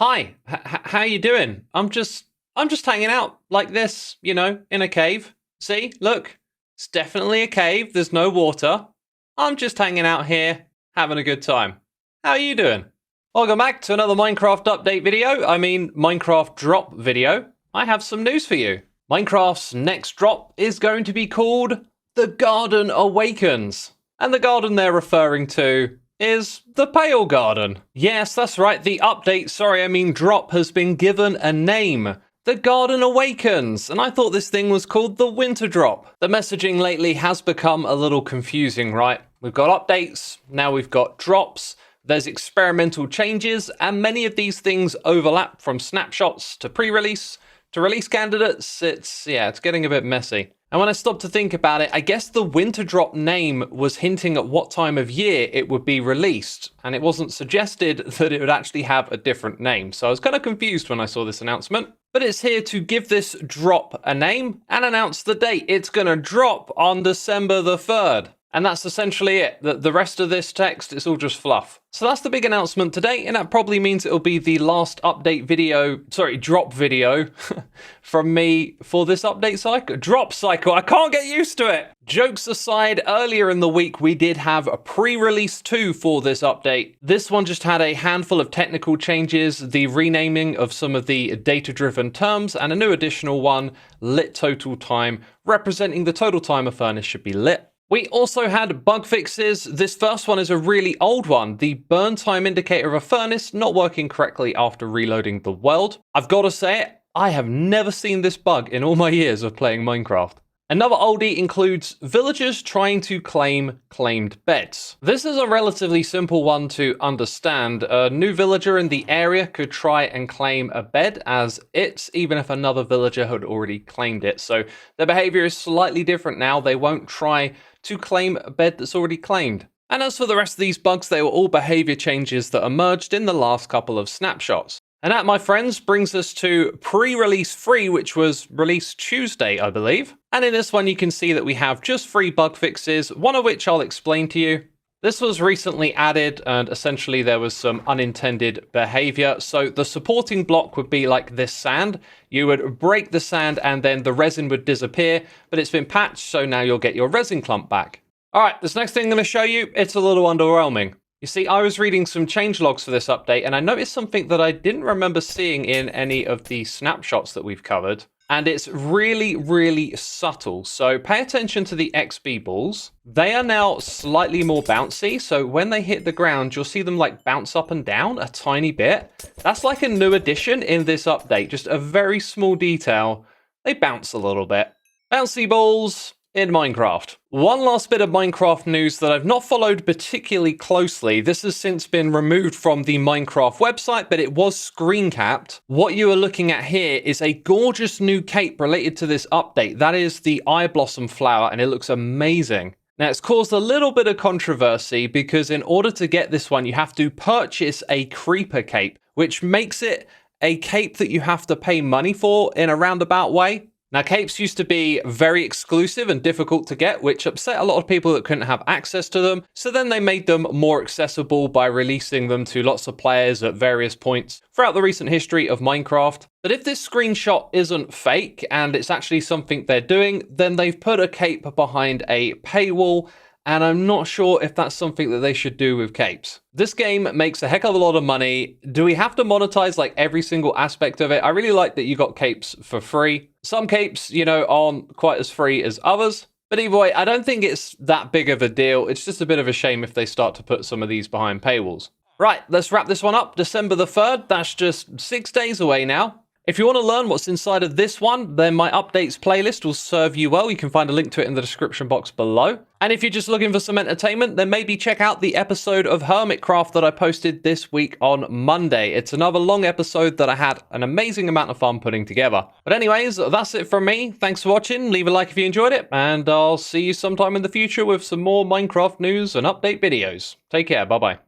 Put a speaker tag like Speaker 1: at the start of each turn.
Speaker 1: Hi, how you doing? I'm just hanging out like this, in a cave. See, look, it's definitely a cave. There's no water. I'm just hanging out here, having a good time. How are you doing? Welcome back to another Minecraft update video. Minecraft drop video. I have some news for you. Minecraft's next drop is going to be called the Garden Awakens. And the garden they're referring to is the Pale Garden. Yes, that's right, the update, drop has been given a name. The Garden Awakens, and I thought this thing was called the Winter Drop. The messaging lately has become a little confusing, right? We've got updates, now we've got drops, there's experimental changes, and many of these things overlap from snapshots to pre-release to release candidates. It's getting a bit messy. And when I stopped to think about it, I guess the Winter Drop name was hinting at what time of year it would be released, and it wasn't suggested that it would actually have a different name. So I was kind of confused when I saw this announcement. But it's here to give this drop a name and announce the date. It's going to drop on December the 3rd. And that's essentially it. The rest of this text is all just fluff. So that's the big announcement today, and that probably means it'll be the last drop video from me for this update cycle. Drop cycle, I can't get used to it. Jokes aside, earlier in the week we did have a pre-release 2 for this update. This one just had a handful of technical changes, the renaming of some of the data-driven terms, and a new additional one, lit total time, representing the total time a furnace should be lit. We also had bug fixes. This first one is a really old one. The burn time indicator of a furnace not working correctly after reloading the world. I've got to say it, I have never seen this bug in all my years of playing Minecraft. Another oldie includes villagers trying to claim claimed beds. This is a relatively simple one to understand. A new villager in the area could try and claim a bed as its, even if another villager had already claimed it. So their behavior is slightly different now. They won't try to claim a bed that's already claimed. And as for the rest of these bugs, they were all behavior changes that emerged in the last couple of snapshots. And that, my friends, brings us to pre-release 3, which was released Tuesday, I believe. And in this one, you can see that we have just 3 bug fixes, one of which I'll explain to you. This was recently added, and essentially there was some unintended behavior. So the supporting block would be like this sand. You would break the sand and then the resin would disappear, but it's been patched, so now you'll get your resin clump back. All right, this next thing I'm going to show you, it's a little underwhelming. You see, I was reading some changelogs for this update, and I noticed something that I didn't remember seeing in any of the snapshots that we've covered. And it's really, really subtle. So pay attention to the XB balls. They are now slightly more bouncy. So when they hit the ground, you'll see them like bounce up and down a tiny bit. That's like a new addition in this update. Just a very small detail. They bounce a little bit. Bouncy balls in Minecraft. One last bit of Minecraft news that I've not followed particularly closely. This has since been removed from the Minecraft website, but it was screen capped. What you are looking at here is a gorgeous new cape related to this update. That is the Eyeblossom flower, and it looks amazing. Now, it's caused a little bit of controversy because in order to get this one, you have to purchase a creeper cape, which makes it a cape that you have to pay money for in a roundabout way. Now, capes used to be very exclusive and difficult to get, which upset a lot of people that couldn't have access to them. So then they made them more accessible by releasing them to lots of players at various points throughout the recent history of Minecraft. But if this screenshot isn't fake and it's actually something they're doing, then they've put a cape behind a paywall. And I'm not sure if that's something that they should do with capes. This game makes a heck of a lot of money. Do we have to monetize like every single aspect of it? I really like that you got capes for free. Some capes, aren't quite as free as others. But either way, I don't think it's that big of a deal. It's just a bit of a shame if they start to put some of these behind paywalls. Right, let's wrap this one up. December the 3rd, that's just 6 days away now. If you want to learn what's inside of this one, then my updates playlist will serve you well. You can find a link to it in the description box below. And if you're just looking for some entertainment, then maybe check out the episode of Hermitcraft that I posted this week on Monday. It's another long episode that I had an amazing amount of fun putting together. But anyways, that's it from me. Thanks for watching. Leave a like if you enjoyed it, and I'll see you sometime in the future with some more Minecraft news and update videos. Take care. Bye-bye.